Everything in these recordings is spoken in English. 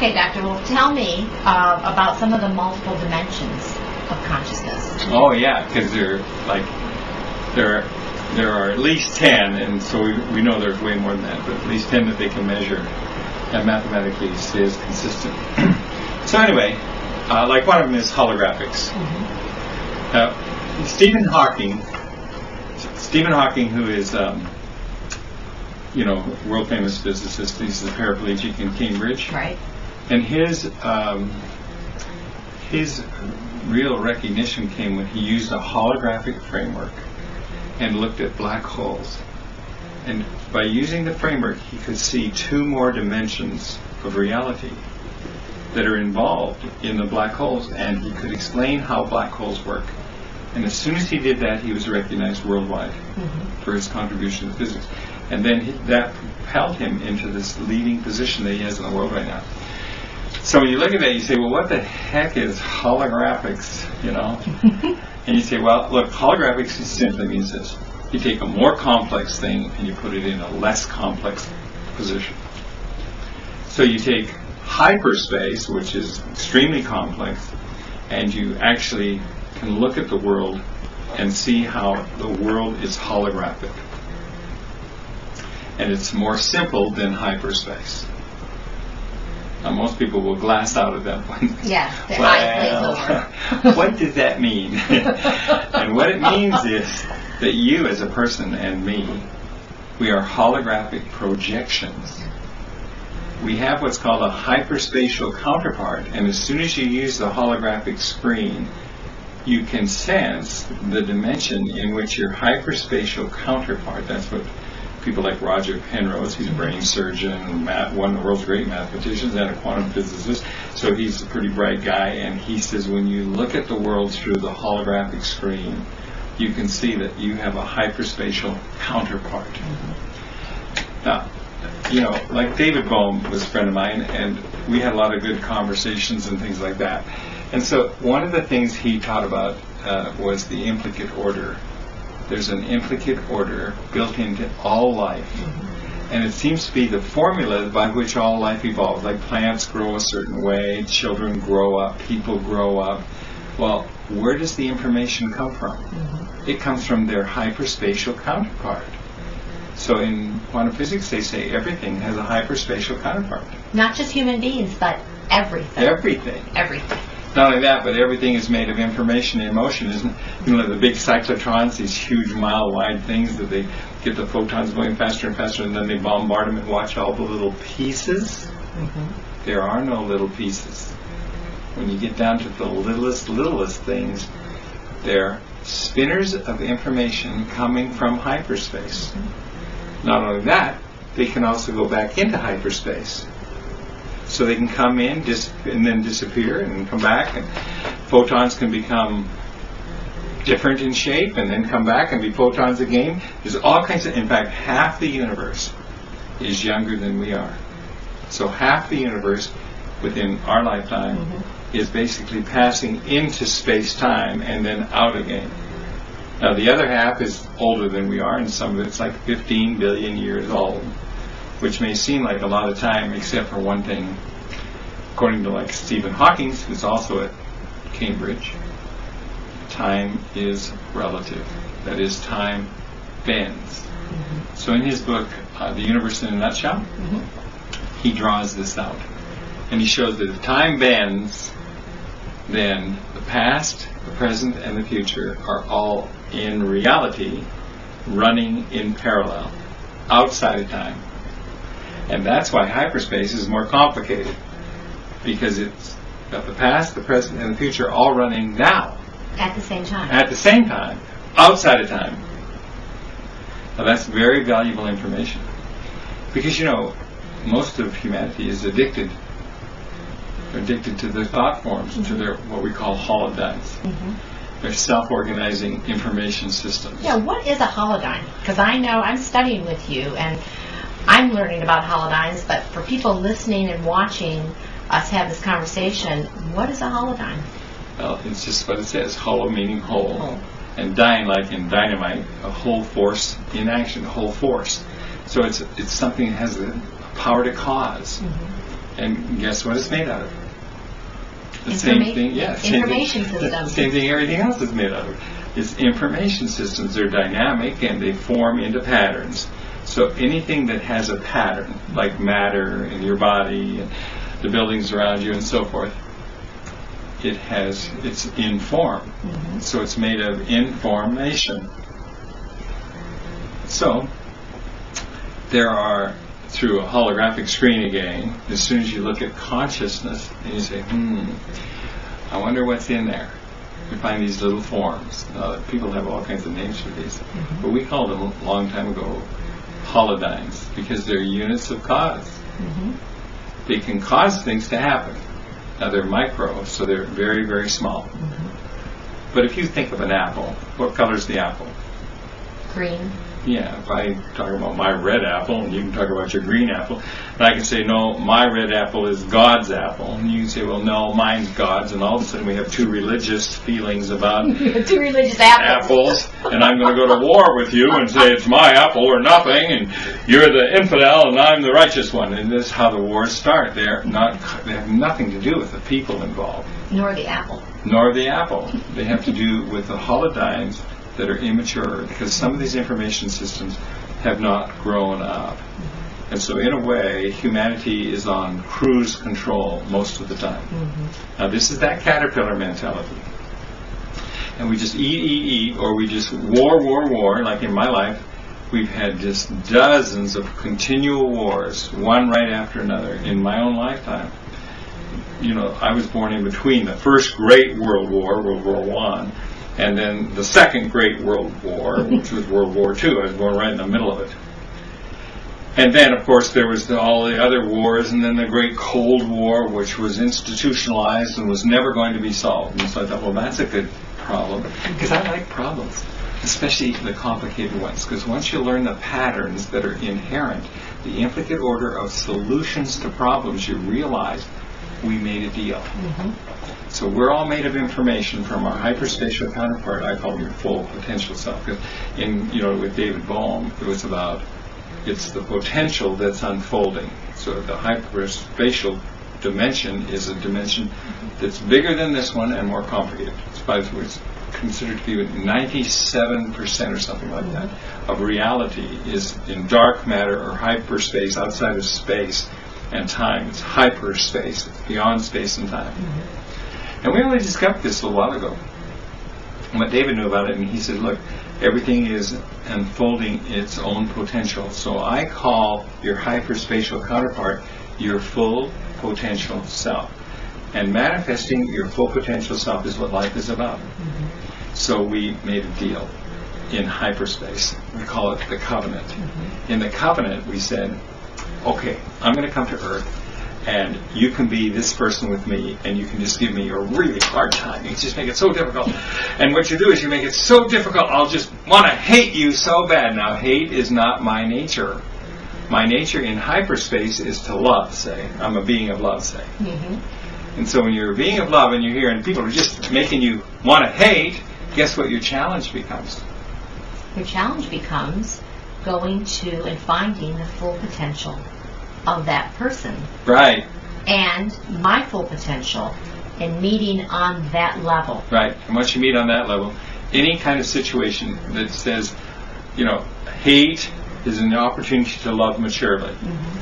Okay, Doctor, well, tell me about some of the multiple dimensions of consciousness. Oh yeah, because there are at least 10, and so we know there's way more than that, but at least 10 that they can measure and mathematically stays consistent. So anyway, like one of them is holographics. Stephen Hawking, who is world famous physicist, he's a paraplegic in Cambridge, right? And his real recognition came when he used a holographic framework and looked at black holes. And by using the framework, he could see 2 more dimensions of reality that are involved in the black holes, and he could explain how black holes work. And as soon as he did that, he was recognized worldwide for his contribution to physics. And then that propelled him into this leading position that he has in the world right now. So when you look at that, you say, well, what the heck is holographics, And you say, well, look, holographics simply means this. You take a more complex thing and you put it in a less complex position. So you take hyperspace, which is extremely complex, and you actually can look at the world and see how the world is holographic. And it's more simple than hyperspace. Now, most people will glass out at that point. Yeah, the eyes glaze over. What does that mean? And what it means is that you as a person and me, we are holographic projections. We have what's called a hyperspatial counterpart, and as soon as you use the holographic screen, you can sense the dimension in which your hyperspatial counterpart, that's what people like Roger Penrose, he's a brain surgeon, one of the world's great mathematicians and a quantum physicist, so he's a pretty bright guy, and he says when you look at the world through the holographic screen, you can see that you have a hyperspatial counterpart. Now, like David Bohm was a friend of mine, and we had a lot of good conversations and things like that. And so one of the things he taught about was the implicate order. There's an implicate order built into all life. And it seems to be the formula by which all life evolves. Like plants grow a certain way, children grow up, people grow up. Well, where does the information come from? It comes from their hyperspatial counterpart. So in quantum physics, they say everything has a hyperspatial counterpart. Not just human beings, but everything. Everything. Not only that, but everything is made of information and motion, isn't it? The big cyclotrons, these huge mile-wide things that they get the photons going faster and faster, and then they bombard them and watch all the little pieces. There are no little pieces. When you get down to the littlest things, they're spinners of information coming from hyperspace. Not only that, they can also go back into hyperspace. So they can come in and then disappear and come back, and photons can become different in shape and then come back and be photons again. There's all kinds of, in fact, half the universe is younger than we are. So half the universe within our lifetime is basically passing into space-time and then out again. Now the other half is older than we are, and some of it's like 15 billion years old, which may seem like a lot of time, except for one thing. According to like Stephen Hawking, who's also at Cambridge, time is relative. That is, time bends. So in his book, The Universe in a Nutshell, he draws this out. And he shows that if time bends, then the past, the present, and the future are all in reality running in parallel, outside of time. And that's why hyperspace is more complicated, because it's got the past, the present, and the future all running now. At the same time. At the same time, outside of time. Now that's very valuable information. Because, most of humanity is addicted. They're addicted to their thought forms, to their, what we call holodynes. They're self-organizing information systems. Yeah, what is a holodyne? Because I know I'm studying with you, and I'm learning about holodynes, but for people listening and watching us have this conversation, what is a holodyne? Well, it's just what it says, holo meaning whole, and dyne like in dynamite, a whole force in action, a whole force. So it's something that has the power to cause. And guess what it's made out of? The Same thing, yeah. Information systems. Same thing everything else is made out of. It's information systems. They're dynamic and they form into patterns. So anything that has a pattern, like matter in your body and the buildings around you and so forth, it's in form. Mm-hmm. So it's made of information. So there are, through a holographic screen again, as soon as you look at consciousness and you say, I wonder what's in there. You find these little forms. People have all kinds of names for these. Mm-hmm. But we called them a long time ago holodynes because they're units of cause. Mm-hmm. They can cause things to happen. Now they're micro, so they're very, very small. Mm-hmm. But if you think of an apple, what color is the apple? Green. Yeah, if I talk about my red apple, and you can talk about your green apple, and I can say, no, my red apple is God's apple. And you can say, well, no, mine's God's. And all of a sudden we have two religious feelings about two religious apples. And I'm going to go to war with you and say it's my apple or nothing, and you're the infidel and I'm the righteous one. And this is how the wars start. They have nothing to do with the people involved. Nor the apple. Nor the apple. They have to do with the holodynes that are immature, because some of these information systems have not grown up. And so in a way, humanity is on cruise control most of the time. Mm-hmm. Now this is that caterpillar mentality. And we just eat, or we just war. Like in my life, we've had just dozens of continual wars, one right after another, in my own lifetime. You know, I was born in between the first great World War, World War I, and then the second Great World War, which was World War II. I was born right in the middle of it. And then, of course, there was all the other wars, and then the Great Cold War, which was institutionalized and was never going to be solved. And so I thought, well, that's a good problem, because I like problems, especially the complicated ones, because once you learn the patterns that are inherent, the intricate order of solutions to problems, you realize we made a deal. Mm-hmm. So we're all made of information from our hyperspatial counterpart. I call your full potential self. Because with David Bohm, it was about it's the potential that's unfolding. So the hyperspatial dimension is a dimension that's bigger than this one and more complicated. It's considered to be 97% or something like that of reality is in dark matter or hyperspace, outside of space and time. It's hyperspace. It's beyond space and time. Mm-hmm. And we only discovered this a little while ago. But David knew about it, and he said, look, everything is unfolding its own potential. So I call your hyperspatial counterpart your full potential self. And manifesting your full potential self is what life is about. Mm-hmm. So we made a deal in hyperspace. We call it the covenant. Mm-hmm. In the covenant, we said, okay, I'm going to come to Earth, and you can be this person with me, and you can just give me a really hard time. You just make it so difficult. And what you do is you make it so difficult, I'll just want to hate you so bad. Now, hate is not my nature. My nature in hyperspace is to love, say. I'm a being of love, say. Mm-hmm. And so when you're a being of love and you're here and people are just making you want to hate, guess what your challenge becomes? Your challenge becomes going to and finding the full potential of that person. Right. And my full potential and meeting on that level. Right. And once you meet on that level, any kind of situation that says, hate is an opportunity to love maturely. Mm-hmm.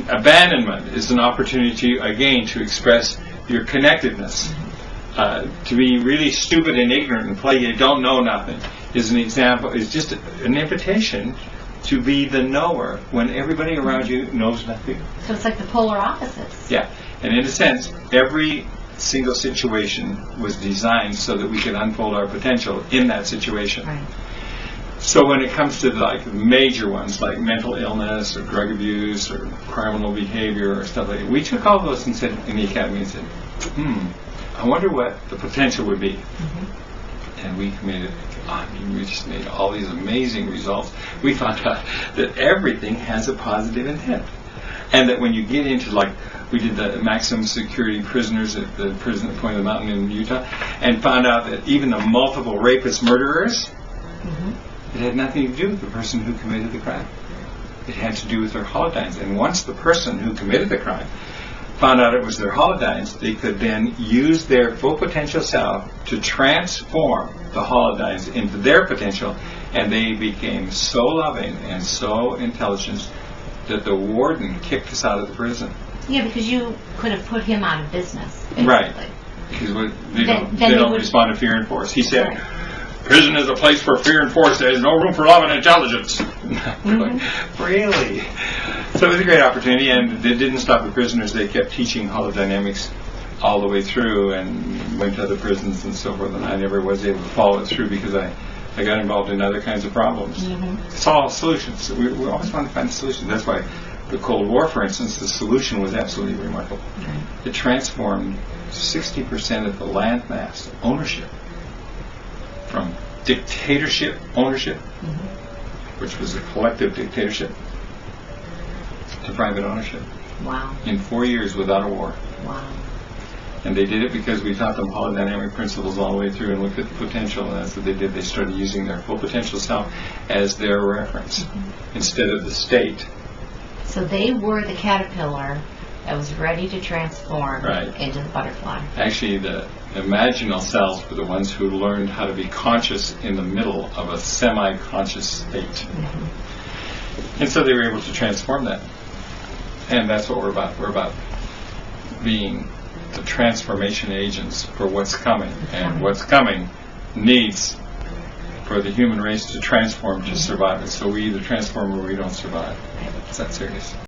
Abandonment is an opportunity, again, to express your connectedness. Mm-hmm. To be really stupid and ignorant and play you don't know nothing is an example, is just an invitation to be the knower when everybody around you knows nothing. So it's like the polar opposites. Yeah. And in a sense, every single situation was designed so that we could unfold our potential in that situation. Right. So when it comes to major ones like mental illness or drug abuse or criminal behavior or stuff like that, we took all of those and said in the academy and said, I wonder what the potential would be. Mm-hmm. And we committed. We just made all these amazing results. We found out that everything has a positive intent. And that when you get into, we did the maximum security prisoners at the prison at Point of the Mountain in Utah, and found out that even the multiple rapist murderers, it had nothing to do with the person who committed the crime. It had to do with their holodynes. And once the person who committed the crime found out it was their holodynes, they could then use their full potential self to transform the holodynes into their potential, and they became so loving and so intelligent that the warden kicked us out of the prison. Yeah, because you could have put him out of business, basically. Right. Because they don't respond to fear and force. He said, prison is a place for fear and force. There is no room for love and intelligence. Mm-hmm. Really? So it was a great opportunity, and they didn't stop the prisoners. They kept teaching holodynamics all the way through and went to other prisons and so forth, and I never was able to follow it through because I got involved in other kinds of problems. Mm-hmm. It's all solutions. We always want to find solutions. That's why the Cold War, for instance, the solution was absolutely remarkable. Mm-hmm. It transformed 60% of the landmass ownership from dictatorship ownership, which was a collective dictatorship, to private ownership. Wow. In 4 years without a war. Wow. And they did it because we taught them holodynamic principles all the way through and looked at the potential, and that's what they did. They started using their full potential self as their reference instead of the state. So they were the caterpillar that was ready to transform right. into the butterfly. Actually, the imaginal cells were the ones who learned how to be conscious in the middle of a semi-conscious state. Mm-hmm. And so they were able to transform that. And that's what we're about. We're about being the transformation agents for what's coming. And what's coming needs for the human race to transform to survive it. So we either transform or we don't survive. It's that serious.